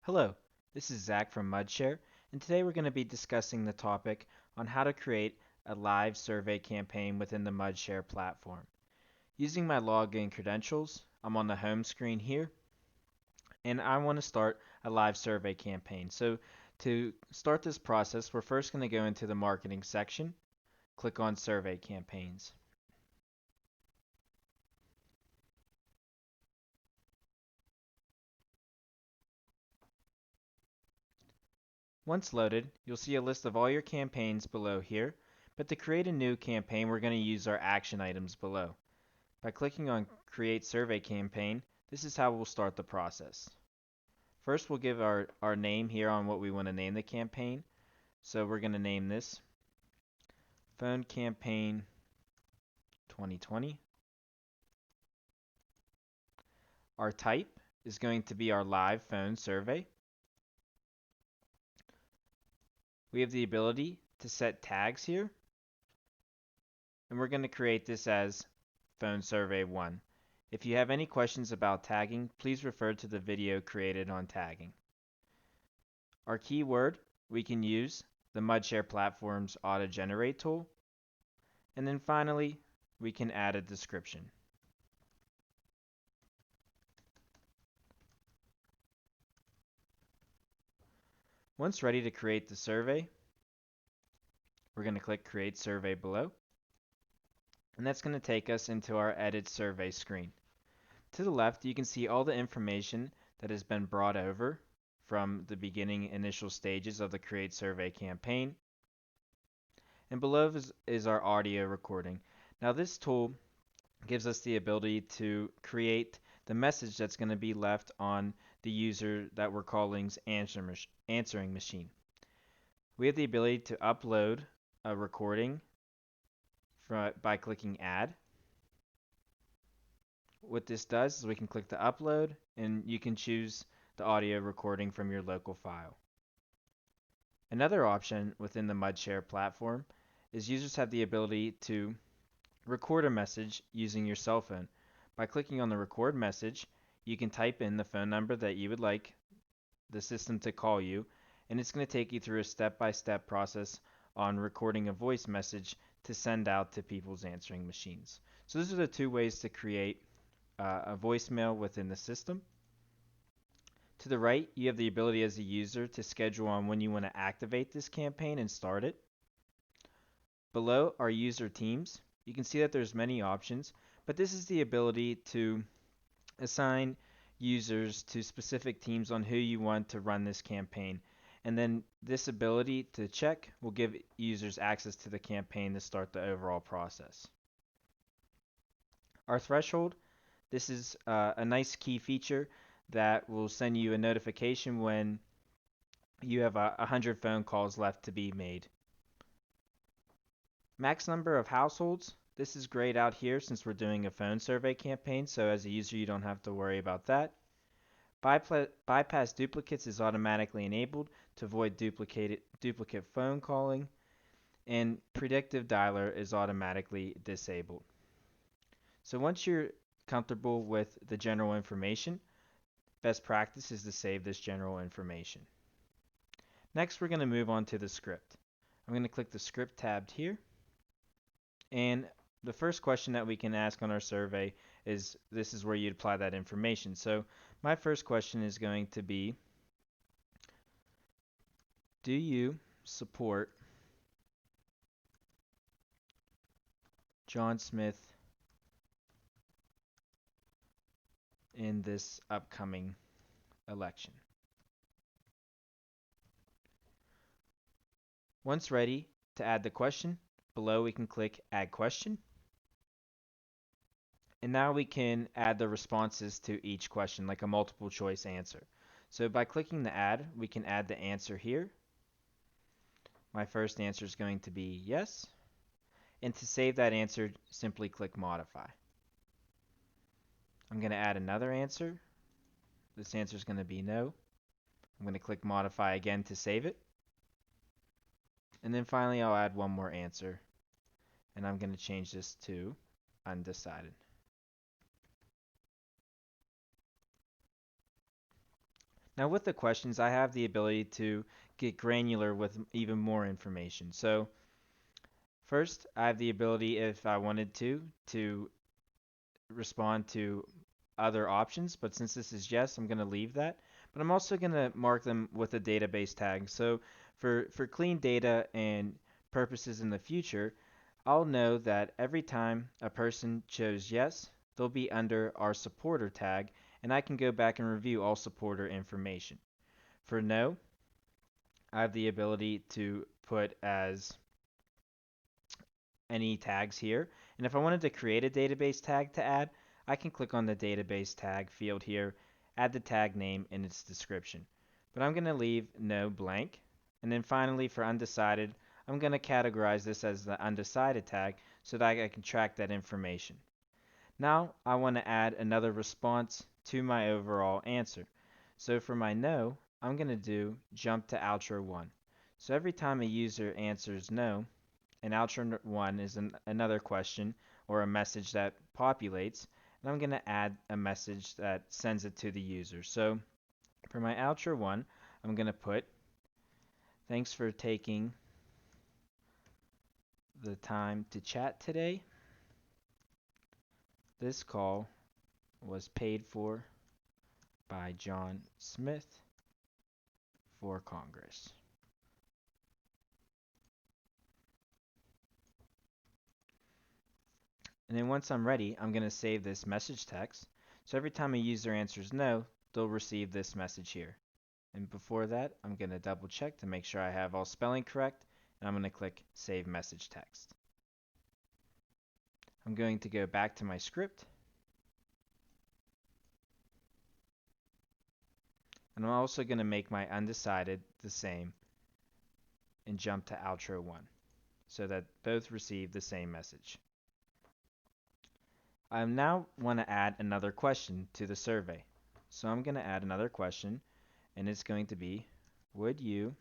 Hello, this is Zach from Mudshare, and today we're going to be discussing the topic on how to create a live survey campaign within the Mudshare platform. Using my login credentials, I'm on the home screen here, and I want to start a live survey campaign. So to start this process, we're first going to go into the marketing section, click on survey campaigns. Once loaded, you'll see a list of all your campaigns below here, but to create a new campaign, we're going to use our action items below. By clicking on Create Survey Campaign, this is how we'll start the process. First, we'll give our name here on what we want to name the campaign. So we're going to name this Phone Campaign 2020. Our type is going to be our live phone survey. We have the ability to set tags here, and we're going to create this as Phone Survey 1. If you have any questions about tagging, please refer to the video created on tagging. Our keyword, we can use the Mudshare platform's auto-generate tool. And then finally, we can add a description. Once ready to create the survey, we're going to click Create Survey below. And that's going to take us into our Edit Survey screen. To the left, you can see all the information that has been brought over from the beginning initial stages of the Create Survey campaign. And below is our audio recording. Now this tool gives us the ability to create the message that's going to be left on the user that we're calling's answering machine. We have the ability to upload a recording by clicking Add. What this does is we can click the upload and you can choose the audio recording from your local file. Another option within the Mudshare platform is users have the ability to record a message using your cell phone. By clicking on the record message, you can type in the phone number that you would like the system to call you, and it's going to take you through a step-by-step process on recording a voice message to send out to people's answering machines. So those are the two ways to create a voicemail within the system. To the right, you have the ability as a user to schedule on when you want to activate this campaign and start it. Below are user teams. You can see that there's many options, but this is the ability to assign users to specific teams on who you want to run this campaign. And then this ability to check will give users access to the campaign to start the overall process. Our threshold, this is a nice key feature that will send you a notification when you have 100 phone calls left to be made. Max number of households. This is grayed out here since we're doing a phone survey campaign, so as a user you don't have to worry about that. Bypass duplicates is automatically enabled to avoid duplicate phone calling, and predictive dialer is automatically disabled. So once you're comfortable with the general information, best practice is to save this general information. Next, we're going to move on to the script. I'm going to click the script tab here. And the first question that we can ask on our survey is this is where you'd apply that information. So my first question is going to be, do you support John Smith in this upcoming election? Once ready to add the question, below we can click Add Question. And now we can add the responses to each question, like a multiple choice answer. So by clicking the add, we can add the answer here. My first answer is going to be yes. And to save that answer, simply click modify. I'm going to add another answer. This answer is going to be no. I'm going to click modify again to save it. And then finally, I'll add one more answer. And I'm going to change this to undecided. Now with the questions, I have the ability to get granular with even more information. So first, I have the ability, if I wanted to respond to other options, but since this is yes, I'm going to leave that. But I'm also going to mark them with a database tag. So for clean data and purposes in the future, I'll know that every time a person chose yes, they'll be under our supporter tag, and I can go back and review all supporter information. For no, I have the ability to put as any tags here. And if I wanted to create a database tag to add, I can click on the database tag field here, add the tag name and its description. But I'm going to leave no blank. And then finally for undecided, I'm going to categorize this as the undecided tag so that I can track that information. Now I want to add another response to my overall answer. So for my no, I'm going to do jump to outro 1. So every time a user answers no, and outro 1 is another question or a message that populates, and I'm going to add a message that sends it to the user. So for my outro 1, I'm going to put, thanks for taking the time to chat today. This call was paid for by John Smith for Congress. And then once I'm ready, I'm going to save this message text. So every time a user answers no, they'll receive this message here. And before that, I'm going to double check to make sure I have all spelling correct, and I'm going to click Save Message Text. I'm going to go back to my script, and I'm also going to make my undecided the same and jump to outro 1 so that both receive the same message. I now want to add another question to the survey. So I'm going to add another question, and it's going to be, would you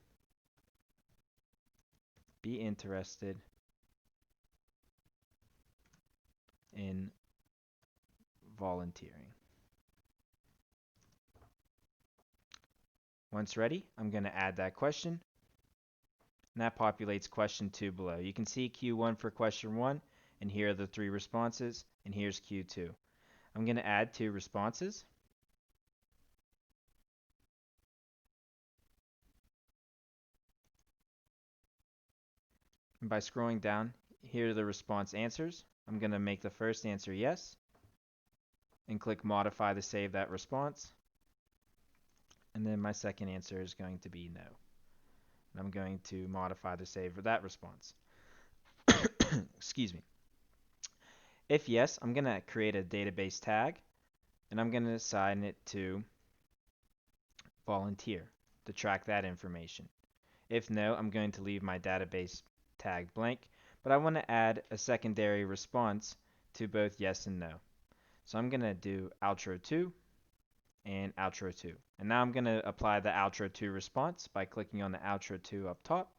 be interested in volunteering? Once ready, I'm going to add that question, and that populates question 2 below. You can see Q1 for question 1, and here are the 3 responses, and here's Q2. I'm going to add 2 responses. And by scrolling down, here are the response answers. I'm going to make the first answer yes, and click modify to save that response. And then my second answer is going to be no. And I'm going to modify to save that response. Excuse me. If yes, I'm going to create a database tag, and I'm going to assign it to volunteer to track that information. If no, I'm going to leave my database tag blank, but I want to add a secondary response to both yes and no. So I'm going to do outro 2 and outro 2. And now I'm going to apply the outro 2 response by clicking on the outro 2 up top.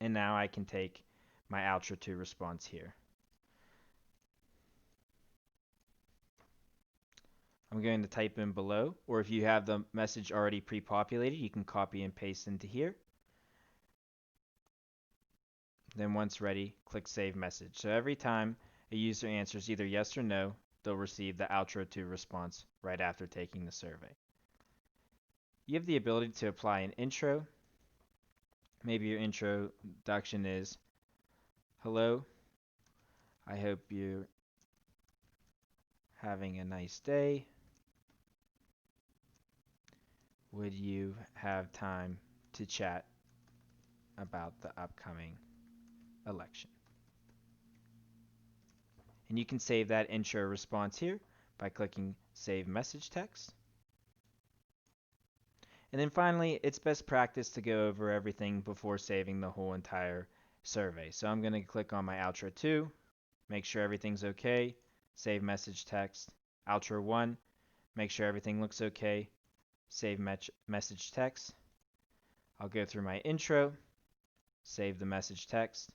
And now I can take my outro 2 response here. I'm going to type in below, or if you have the message already pre-populated, you can copy and paste into here. Then once ready, click Save Message. So every time a user answers either yes or no, they'll receive the outro 2 response right after taking the survey. You have the ability to apply an intro. Maybe your introduction is, hello, I hope you're having a nice day. Would you have time to chat about the upcoming election? And you can save that intro response here by clicking Save Message Text. And then finally, it's best practice to go over everything before saving the whole entire survey. So I'm going to click on my outro 2, make sure everything's okay, save message text, outro 1, make sure everything looks okay, save message text. I'll go through my intro, save the message text,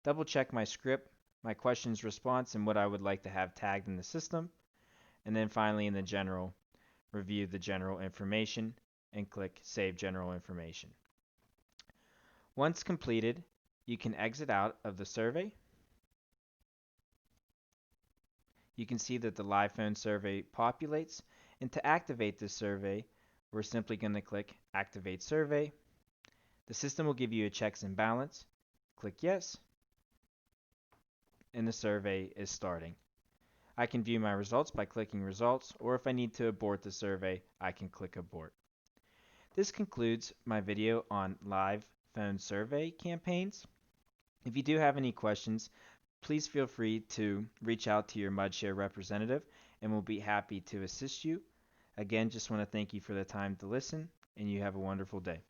double check my script, my questions response, and what I would like to have tagged in the system. And then finally in the general, review the general information, and click Save General Information. Once completed, you can exit out of the survey. You can see that the live phone survey populates, and to activate this survey, we're simply going to click Activate Survey. The system will give you a checks and balance. Click Yes, and the survey is starting. I can view my results by clicking Results, or if I need to abort the survey, I can click Abort. This concludes my video on live phone survey campaigns. If you do have any questions, please feel free to reach out to your MudShare representative and we'll be happy to assist you. Again, just want to thank you for the time to listen, and you have a wonderful day.